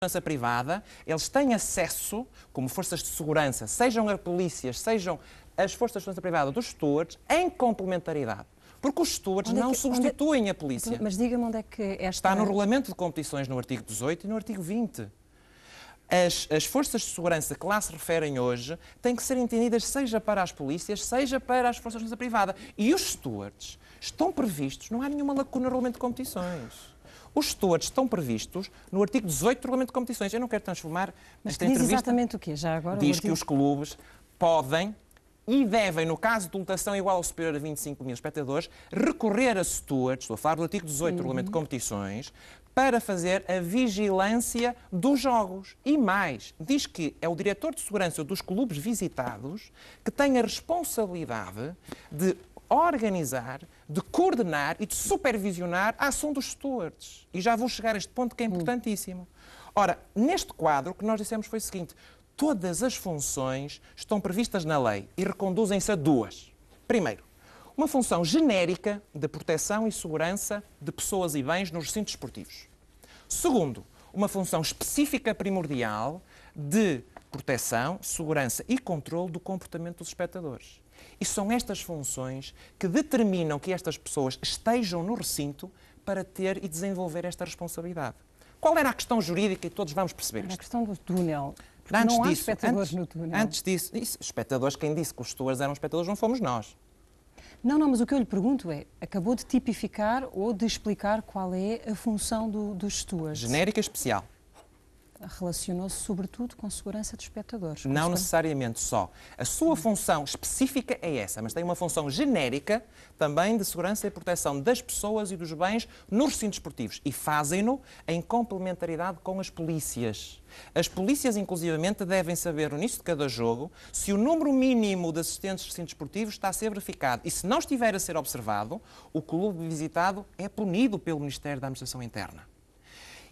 segurança privada, eles têm acesso, como forças de segurança, sejam as polícias, sejam as forças de segurança privada dos stewards, em complementaridade. Porque os stewards não substituem a polícia. Mas diga-me onde é que esta... Está no regulamento de competições no artigo 18 e no artigo 20. As forças de segurança que lá se referem hoje têm que ser entendidas seja para as polícias, seja para as forças de segurança privada. E os stewards estão previstos, não há nenhuma lacuna no regulamento de competições. Os stewards estão previstos no artigo 18 do regulamento de competições. Eu não quero transformar esta entrevista... Mas diz exatamente o quê? Já agora, diz que os clubes podem e devem, no caso de lotação igual ou superior a 25 mil espectadores, recorrer a stewards, estou a falar do artigo 18 do regulamento de competições, para fazer a vigilância dos jogos. E mais, diz que é o diretor de segurança dos clubes visitados que tem a responsabilidade de organizar, de coordenar e de supervisionar a ação dos stewards. E já vou chegar a este ponto que é importantíssimo. Ora, neste quadro, o que nós dissemos foi o seguinte: todas as funções estão previstas na lei e reconduzem-se a duas. Primeiro, uma função genérica de proteção e segurança de pessoas e bens nos recintos esportivos. Segundo, uma função específica primordial de proteção, segurança e controle do comportamento dos espectadores. E são estas funções que determinam que estas pessoas estejam no recinto para ter e desenvolver esta responsabilidade. Qual era a questão jurídica e todos vamos perceber isto? A questão do túnel. Antes não há disso, espectadores no túnel. Antes disso, espectadores, quem disse que os stewards eram espectadores não fomos nós. Não, mas o que eu lhe pergunto é, acabou de tipificar ou de explicar qual é a função dos stewards? Genérica especial. Relacionou-se sobretudo com a segurança dos espectadores. Não necessariamente só. A sua função específica é essa, mas tem uma função genérica também de segurança e proteção das pessoas e dos bens nos recintos esportivos. E fazem-no em complementaridade com as polícias. As polícias, inclusivamente, devem saber, no início de cada jogo, se o número mínimo de assistentes de recintos esportivos está a ser verificado. E se não estiver a ser observado, o clube visitado é punido pelo Ministério da Administração Interna.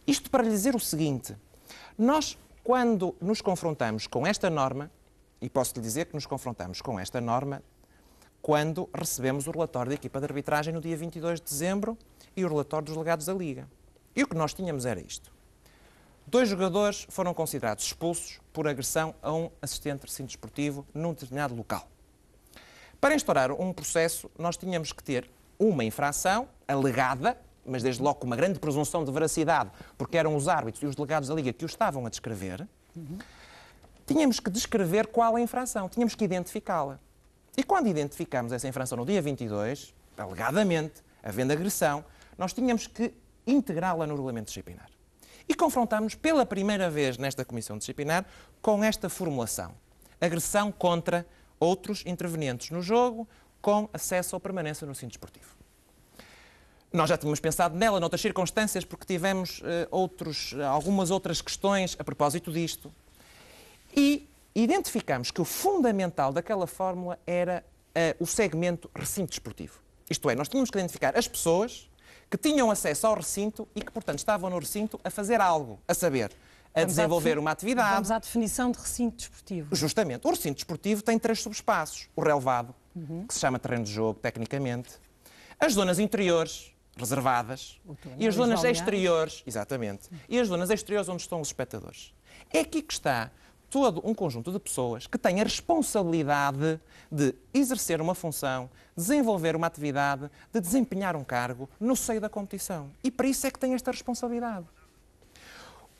Isto para lhe dizer o seguinte: nós, quando nos confrontamos com esta norma, e posso-lhe dizer que nos confrontamos com esta norma quando recebemos o relatório da equipa de arbitragem no dia 22 de dezembro e o relatório dos delegados da Liga. E o que nós tínhamos era isto. 2 jogadores foram considerados expulsos por agressão a um assistente de recinto esportivo num determinado local. Para instaurar um processo, nós tínhamos que ter uma infração alegada, mas desde logo com uma grande presunção de veracidade, porque eram os árbitros e os delegados da Liga que o estavam a descrever. Tínhamos que descrever qual a infração, tínhamos que identificá-la. E quando identificamos essa infração no dia 22, alegadamente, havendo agressão, nós tínhamos que integrá-la no regulamento disciplinar. E confrontámos pela primeira vez nesta comissão disciplinar com esta formulação: agressão contra outros intervenientes no jogo com acesso ou permanência no recinto esportivo. Nós já tínhamos pensado nela noutras circunstâncias porque tivemos algumas outras questões a propósito disto. E identificamos que o fundamental daquela fórmula era o segmento recinto esportivo. Isto é, nós tínhamos que identificar as pessoas que tinham acesso ao recinto e que, portanto, estavam no recinto a fazer algo, a saber, a desenvolver uma atividade. Vamos à definição de recinto desportivo. Justamente. O recinto desportivo tem 3 subespaços. O relevado, que se chama terreno de jogo, tecnicamente. As zonas interiores, reservadas, e as zonas exteriores, exatamente, e as zonas exteriores onde estão os espectadores. É aqui que está todo um conjunto de pessoas que têm a responsabilidade de exercer uma função, desenvolver uma atividade, de desempenhar um cargo no seio da competição. E para isso é que têm esta responsabilidade.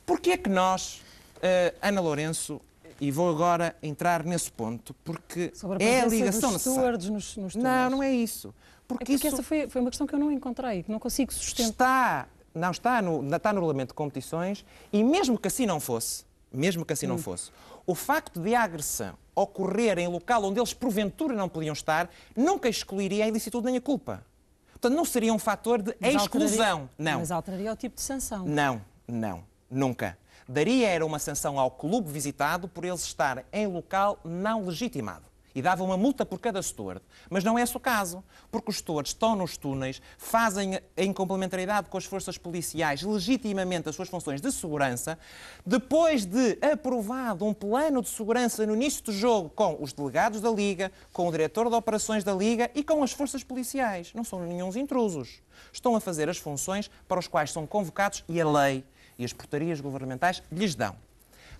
Porquê é que nós, Ana Lourenço, e vou agora entrar nesse ponto, porque é a ligação necessária. Não é isso. Porque essa foi uma questão que eu não encontrei, que não consigo sustentar. Está no regulamento de competições e mesmo que assim não fosse, o facto de a agressão ocorrer em local onde eles porventura não podiam estar, nunca excluiria a ilicitude nem a culpa. Portanto, não seria um fator de exclusão. Não. Mas alteraria o tipo de sanção. Não, nunca. Daria era uma sanção ao clube visitado por eles estarem em local não legitimado. E dava uma multa por cada steward. Mas não é esse o caso, porque os stewards estão nos túneis, fazem em complementaridade com as forças policiais legitimamente as suas funções de segurança, depois de aprovado um plano de segurança no início do jogo com os delegados da Liga, com o diretor de operações da Liga e com as forças policiais. Não são nenhuns intrusos. Estão a fazer as funções para as quais são convocados e a lei e as portarias governamentais lhes dão.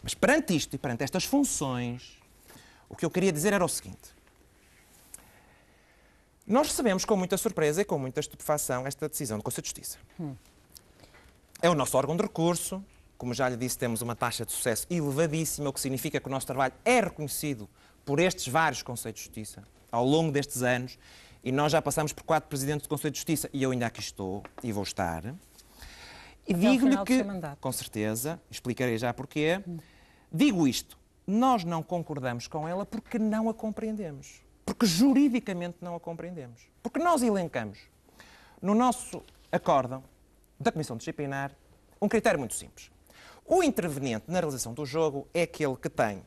Mas perante isto e perante estas funções, o que eu queria dizer era o seguinte. Nós recebemos com muita surpresa e com muita estupefação esta decisão do Conselho de Justiça. É o nosso órgão de recurso. Como já lhe disse, temos uma taxa de sucesso elevadíssima, o que significa que o nosso trabalho é reconhecido por estes vários Conselhos de Justiça ao longo destes anos. E nós já passamos por 4 presidentes do Conselho de Justiça e eu ainda aqui estou e vou estar. E digo-lhe que, com certeza, explicarei já porquê, digo isto, nós não concordamos com ela porque não a compreendemos. Porque juridicamente não a compreendemos. Porque nós elencamos no nosso acórdão da Comissão Disciplinar um critério muito simples. O interveniente na realização do jogo é aquele que tem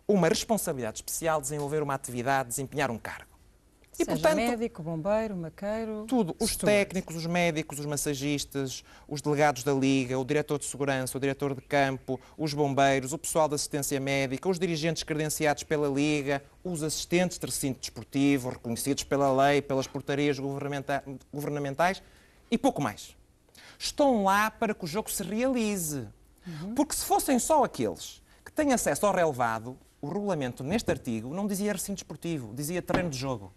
uma responsabilidade especial de desenvolver uma atividade, desempenhar um cargo. E, seja portanto, médico, bombeiro, maqueiro... Tudo. Os técnicos, os médicos, os massagistas, os delegados da Liga, o diretor de segurança, o diretor de campo, os bombeiros, o pessoal de assistência médica, os dirigentes credenciados pela Liga, os assistentes de recinto desportivo, reconhecidos pela lei, pelas portarias governamentais e pouco mais. Estão lá para que o jogo se realize. Porque se fossem só aqueles que têm acesso ao relevado, o regulamento neste artigo não dizia recinto desportivo, dizia terreno de jogo.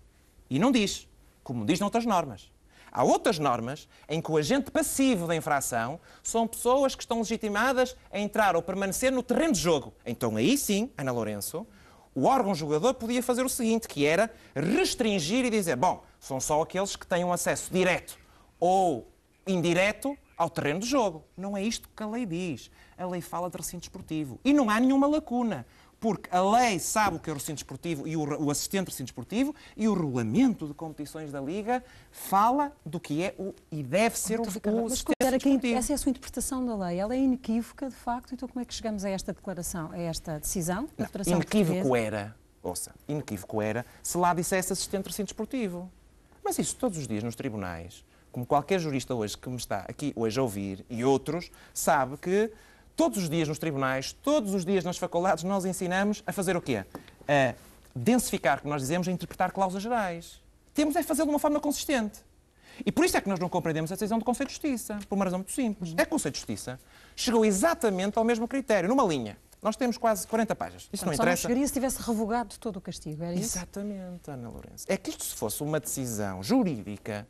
E não diz, como diz noutras normas. Há outras normas em que o agente passivo da infração são pessoas que estão legitimadas a entrar ou permanecer no terreno de jogo. Então aí sim, Ana Lourenço, o órgão julgador podia fazer o seguinte, que era restringir e dizer, bom, são só aqueles que têm um acesso direto ou indireto ao terreno de jogo. Não é isto que a lei diz. A lei fala de recinto desportivo. E não há nenhuma lacuna. Porque a lei sabe o que é o recinto desportivo e o assistente de recinto desportivo e o regulamento de competições da Liga fala do que é e deve ser o assistente desportivo. Essa é a sua interpretação da lei. Ela é inequívoca, de facto. Então como é que chegamos a esta declaração, a esta decisão da Federação Portuguesa? Inequívoco era se lá dissesse assistente de recinto desportivo. Mas isso todos os dias nos tribunais, como qualquer jurista hoje que me está aqui hoje a ouvir e outros, sabe que todos os dias nos tribunais, todos os dias nas faculdades, nós ensinamos a fazer o quê? A densificar, como nós dizemos, a interpretar cláusulas gerais. Temos é fazê-lo de uma forma consistente. E por isso é que nós não compreendemos a decisão do Conselho de Justiça, por uma razão muito simples. É que o Conselho de Justiça chegou exatamente ao mesmo critério, numa linha. Nós temos quase 40 páginas. Isso não interessa. Só não chegaria se tivesse revogado todo o castigo, era isso? Exatamente, Ana Lourenço. É que isto, se fosse uma decisão jurídica,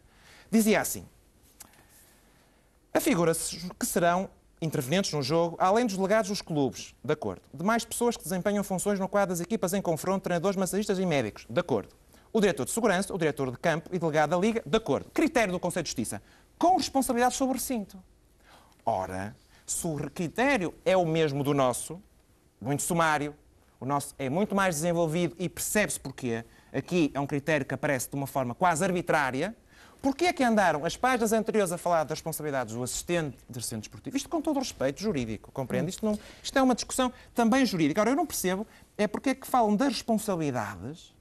dizia assim, afigura-se que serão intervenientes no jogo, além dos delegados dos clubes, de acordo. Demais pessoas que desempenham funções no quadro das equipas em confronto, treinadores, massagistas e médicos, de acordo. O diretor de segurança, o diretor de campo e delegado da Liga, de acordo. Critério do Conselho de Justiça, com responsabilidade sobre o recinto. Ora, se o critério é o mesmo do nosso, muito sumário, o nosso é muito mais desenvolvido e percebe-se porquê. Aqui é um critério que aparece de uma forma quase arbitrária. Porquê é que andaram as páginas anteriores a falar das responsabilidades do assistente de recinto desportivo? Isto com todo o respeito jurídico, compreende? Isto é uma discussão também jurídica. Agora, eu não percebo é porque é que falam das responsabilidades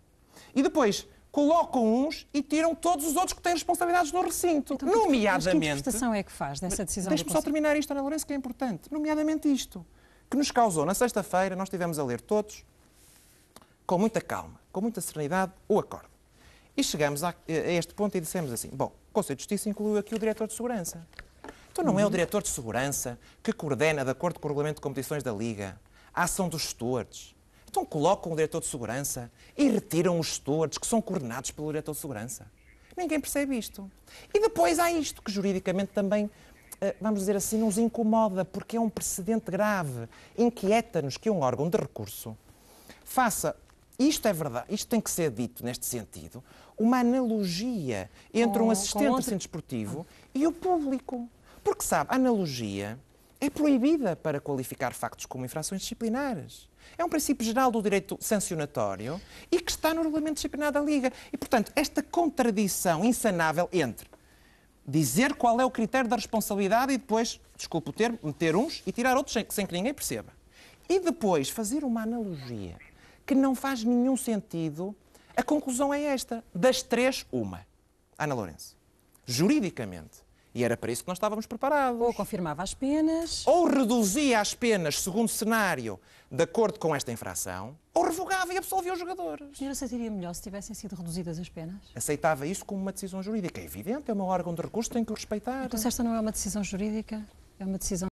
e depois colocam uns e tiram todos os outros que têm responsabilidades no recinto. Então, nomeadamente... Que interpretação é que faz dessa decisão do Conselho? Deixe-me só terminar isto, Ana Lourenço, que é importante. Nomeadamente isto, que nos causou, na sexta-feira, nós estivemos a ler todos, com muita calma, com muita serenidade, o acordo. E chegamos a este ponto e dissemos assim, bom, o Conselho de Justiça incluiu aqui o diretor de segurança. Então não é o diretor de segurança que coordena, de acordo com o regulamento de competições da Liga, a ação dos stewards. Então colocam o diretor de segurança e retiram os stewards que são coordenados pelo diretor de segurança. Ninguém percebe isto. E depois há isto que juridicamente também, vamos dizer assim, nos incomoda, porque é um precedente grave. Inquieta-nos que um órgão de recurso faça... Isto é verdade, isto tem que ser dito neste sentido, uma analogia entre um assistente de recinto desportivo e o público. Porque, sabe, a analogia é proibida para qualificar factos como infrações disciplinares. É um princípio geral do direito sancionatório e que está no regulamento disciplinar da Liga. E, portanto, esta contradição insanável entre dizer qual é o critério da responsabilidade e depois, desculpe o termo, meter uns e tirar outros sem que ninguém perceba. E depois fazer uma analogia que não faz nenhum sentido, a conclusão é esta. Das três, uma. Ana Lourenço. Juridicamente. E era para isso que nós estávamos preparados. Ou confirmava as penas. Ou reduzia as penas, segundo cenário, de acordo com esta infração, ou revogava e absolvia os jogadores. A senhora aceitaria melhor se tivessem sido reduzidas as penas? Aceitava isso como uma decisão jurídica. É evidente, é um órgão de recurso, tem que o respeitar. Então, se esta não é uma decisão jurídica, é uma decisão